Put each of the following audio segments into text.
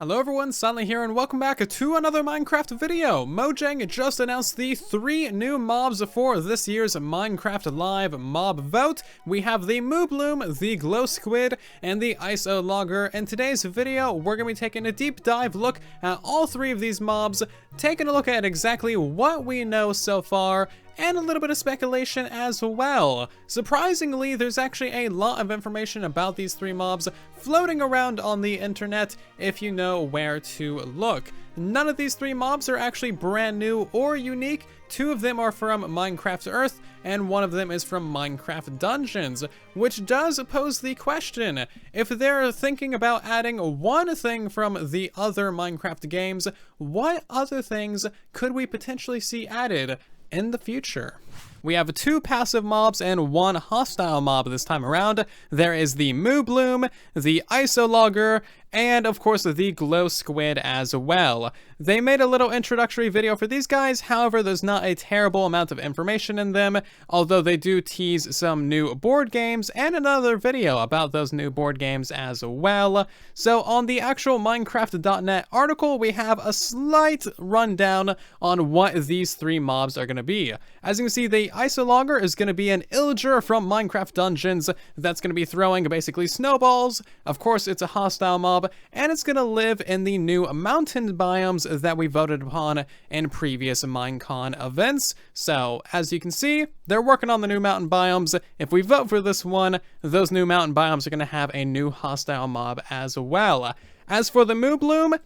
Hello everyone, Silent here, and welcome back to another Minecraft video. Mojang just announced the 3 new mobs for this year's Minecraft Live mob vote. We have the Moobloom, the Glow Squid, and the Isologer. In today's video, we're going to be taking a deep dive look at all 3 of these mobs, taking a look at exactly what we know so far, and a little bit of speculation as well. Surprisingly, there's actually a lot of information about these 3 mobs floating around on the internet if you know where to look. None of these 3 mobs are actually brand new or unique. 2 of them are from Minecraft Earth, and 1 of them is from Minecraft Dungeons, which does pose the question, if they're thinking about adding 1 thing from the other Minecraft games, what other things could we potentially see added in the future? We have 2 passive mobs and 1 hostile mob this time around. There is the Moobloom, the Isologer, and of course the Glow Squid as well. They made a little introductory video for these guys, however there's not a terrible amount of information in them, although they do tease some new board games and another video about those new board games as well. So on the actual Minecraft.net article, we have a slight rundown on what these 3 mobs are going to be. As you can see, the Isologer is going to be an Illager from Minecraft Dungeons that's going to be throwing basically snowballs. Of course, it's a hostile mob, and it's going to live in the new mountain biomes that we voted upon in previous Minecon events. So, as you can see, they're working on the new mountain biomes. If we vote for this one, those new mountain biomes are going to have a new hostile mob as well. As for the Moobloom,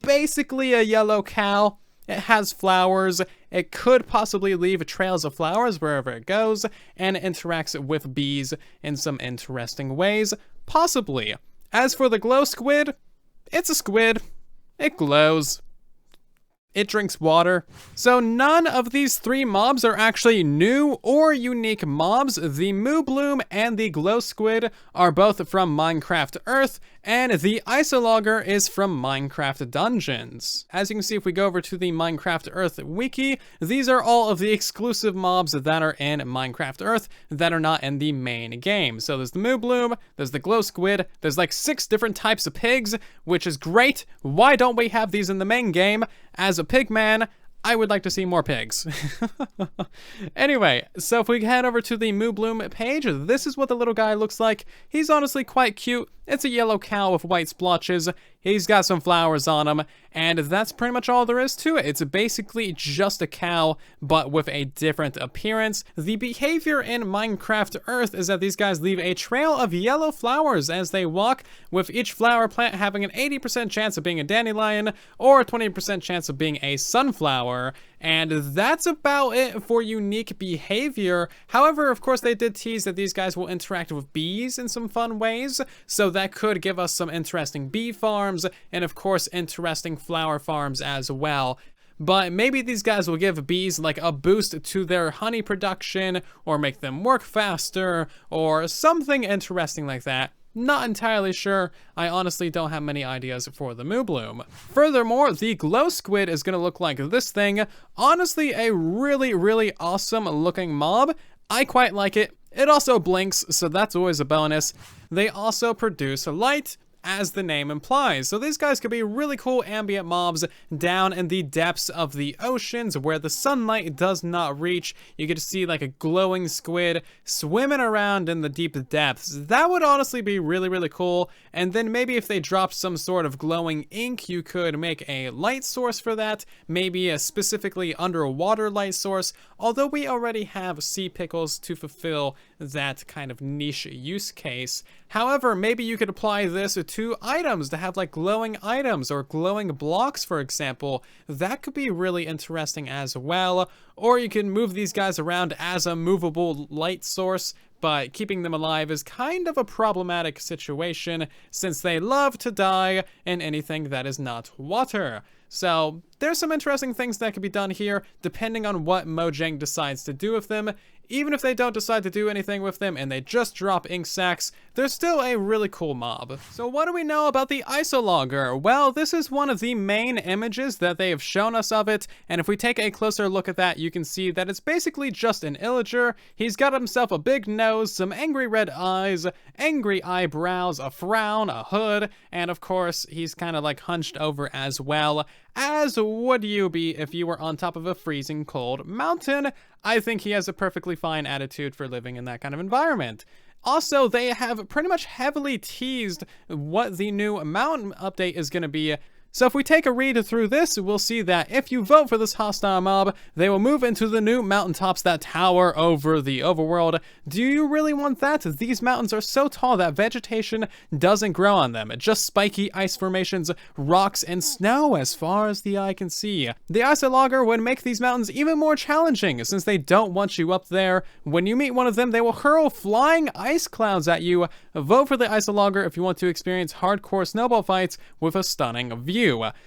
basically a yellow cow. It has flowers. It could possibly leave trails of flowers wherever it goes, and it interacts with bees in some interesting ways, possibly. As for the Glow Squid, it's a squid. It glows. It drinks water. So none of these 3 mobs are actually new or unique mobs. The Moobloom and the Glow Squid are both from Minecraft Earth, and the Isologer is from Minecraft Dungeons. As you can see, if we go over to the Minecraft Earth wiki, these are all of the exclusive mobs that are in Minecraft Earth that are not in the main game. So there's the Moobloom, there's the Glow Squid, there's like 6 different types of pigs, which is great. Why don't we have these in the main game? As a pig man, I would like to see more pigs. Anyway, so if we head over to the Moobloom page, this is what the little guy looks like. He's honestly quite cute. It's a yellow cow with white splotches. He's got some flowers on him, and that's pretty much all there is to it. It's basically just a cow, but with a different appearance. The behavior in Minecraft Earth is that these guys leave a trail of yellow flowers as they walk, with each flower plant having an 80% chance of being a dandelion, or a 20% chance of being a sunflower. And that's about it for unique behavior. However, of course, they did tease that these guys will interact with bees in some fun ways, so that could give us some interesting bee farms, and of course, interesting flower farms as well. But maybe these guys will give bees like a boost to their honey production, or make them work faster, or something interesting like that. Not entirely sure. I honestly don't have many ideas for the Moobloom. Furthermore, the Glow Squid is going to look like this thing. Honestly, a really awesome looking mob. I quite like it. It also blinks, so that's always a bonus. They also produce light, as the name implies. So these guys could be really cool ambient mobs down in the depths of the oceans where the sunlight does not reach. You get to see like a glowing squid swimming around in the deep depths. That would honestly be really cool. And then maybe if they dropped some sort of glowing ink, you could make a light source for that. Maybe a specifically underwater light source, although we already have sea pickles to fulfill that kind of niche use case. However, maybe you could apply this to items to have like glowing items or glowing blocks, for example. That could be really interesting as well. Or you can move these guys around as a movable light source, but keeping them alive is kind of a problematic situation since they love to die in anything that is not water. So there's some interesting things that could be done here depending on what Mojang decides to do with them. Even if they don't decide to do anything with them and they just drop ink sacs, they're still a really cool mob. So what do we know about the Isologer? Well, this is one of the main images that they have shown us of it, and if we take a closer look at that, you can see that it's basically just an Isologer. He's got himself a big nose, some angry red eyes, angry eyebrows, a frown, a hood, and of course, he's kind of like hunched over as well, as would you be if you were on top of a freezing cold mountain. I think he has a perfectly fine attitude for living in that kind of environment. Also, they have pretty much heavily teased what the new mountain update is going to be. So if we take a read through this, we'll see that if you vote for this hostile mob, they will move into the new mountaintops that tower over the overworld. Do you really want that? These mountains are so tall that vegetation doesn't grow on them. Just spiky ice formations, rocks, and snow as far as the eye can see. The Isologer would make these mountains even more challenging since they don't want you up there. When you meet one of them, they will hurl flying ice clouds at you. Vote for the Isologer if you want to experience hardcore snowball fights with a stunning view.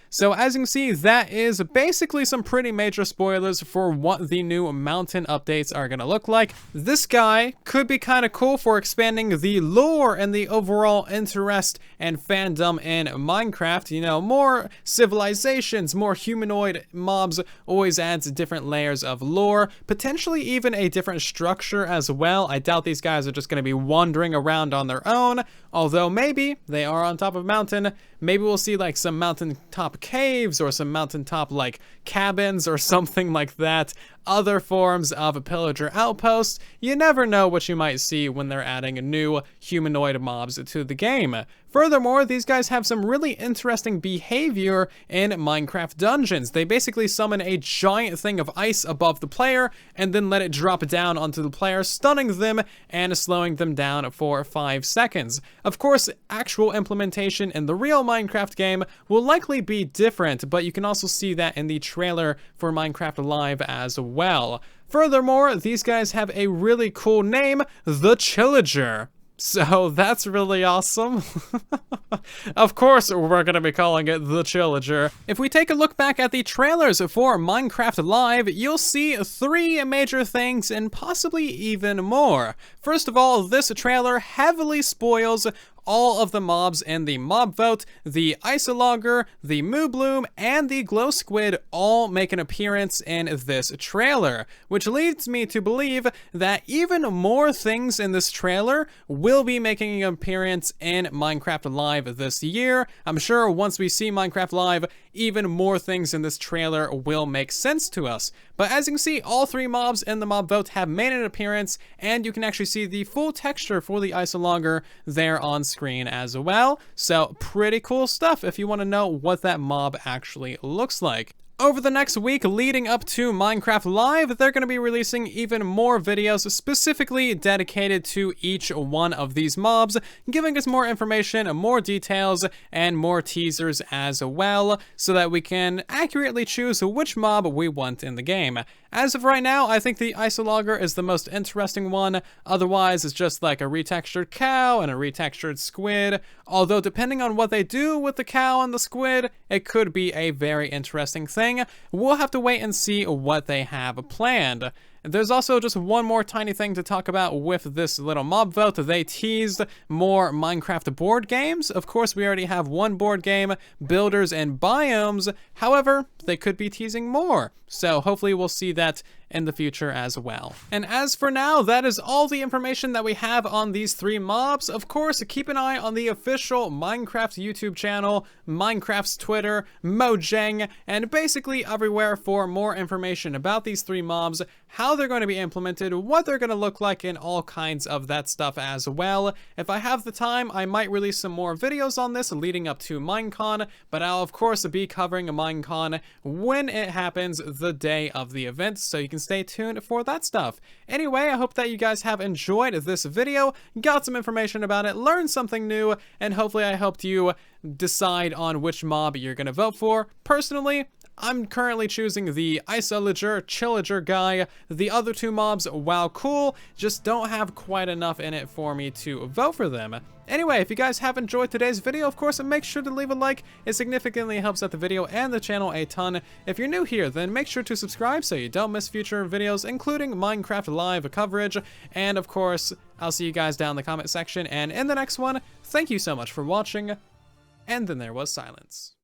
So as you can see, that is basically some pretty major spoilers for what the new mountain updates are going to look like. This guy could be kind of cool for expanding the lore and the overall interest and fandom in Minecraft. You know, more civilizations, more humanoid mobs always adds different layers of lore, potentially even a different structure as well. I doubt these guys are just going to be wandering around on their own, although maybe they are on top of a mountain. Maybe we'll see like some mountaintop caves or some mountaintop like cabins or something like that. Other forms of pillager outposts. You never know what you might see when they're adding new humanoid mobs to the game. Furthermore, these guys have some really interesting behavior in Minecraft dungeons. They basically summon a giant thing of ice above the player and then let it drop down onto the player, stunning them and slowing them down for 5 seconds. Of course, actual implementation in the real Minecraft game will likely be different, but you can also see that in the trailer for Minecraft Live as well. Furthermore, these guys have a really cool name, the Isologer. So that's really awesome. Of course, we're going to be calling it the Isologer. If we take a look back at the trailers for Minecraft Live, you'll see 3 major things and possibly even more. First of all, this trailer heavily spoils all of the mobs in the mob vote. The Isologer, the Moobloom, and the Glow Squid all make an appearance in this trailer, which leads me to believe that even more things in this trailer will be making an appearance in Minecraft Live this year. I'm sure once we see Minecraft Live, even more things in this trailer will make sense to us. But as you can see, all 3 mobs in the mob vote have made an appearance, and you can actually see the full texture for the Isologer there on screen as well. So pretty cool stuff if you want to know what that mob actually looks like. Over the next week leading up to Minecraft Live, they're going to be releasing even more videos specifically dedicated to each one of these mobs, giving us more information, more details, and more teasers as well, so that we can accurately choose which mob we want in the game. As of right now, I think the Isologer is the most interesting one. Otherwise, it's just like a retextured cow and a retextured squid. Although, depending on what they do with the cow and the squid, it could be a very interesting thing. We'll have to wait and see what they have planned. There's also just one more tiny thing to talk about with this little mob vote. They teased more Minecraft board games. Of course, we already have one board game, Builders and Biomes. However, they could be teasing more. So hopefully we'll see that in the future as well. And as for now, that is all the information that we have on these 3 mobs. Of course, keep an eye on the official Minecraft YouTube channel, Minecraft's Twitter, Mojang, and basically everywhere for more information about these 3 mobs, how they're going to be implemented, what they're going to look like, and all kinds of that stuff as well. If I have the time, I might release some more videos on this leading up to Minecon, but I'll of course be covering Minecon when it happens the day of the event, so you can stay tuned for that stuff. Anyway, I hope that you guys have enjoyed this video, got some information about it, learned something new, and hopefully I helped you decide on which mob you're going to vote for. Personally, I'm currently choosing the Isologer, Chillager guy. The other two mobs, while cool, just don't have quite enough in it for me to vote for them. Anyway, if you guys have enjoyed today's video, of course, make sure to leave a like. It significantly helps out the video and the channel a ton. If you're new here, then make sure to subscribe so you don't miss future videos, including Minecraft Live coverage. And of course, I'll see you guys down in the comment section. And in the next one, thank you so much for watching. And then there was silence.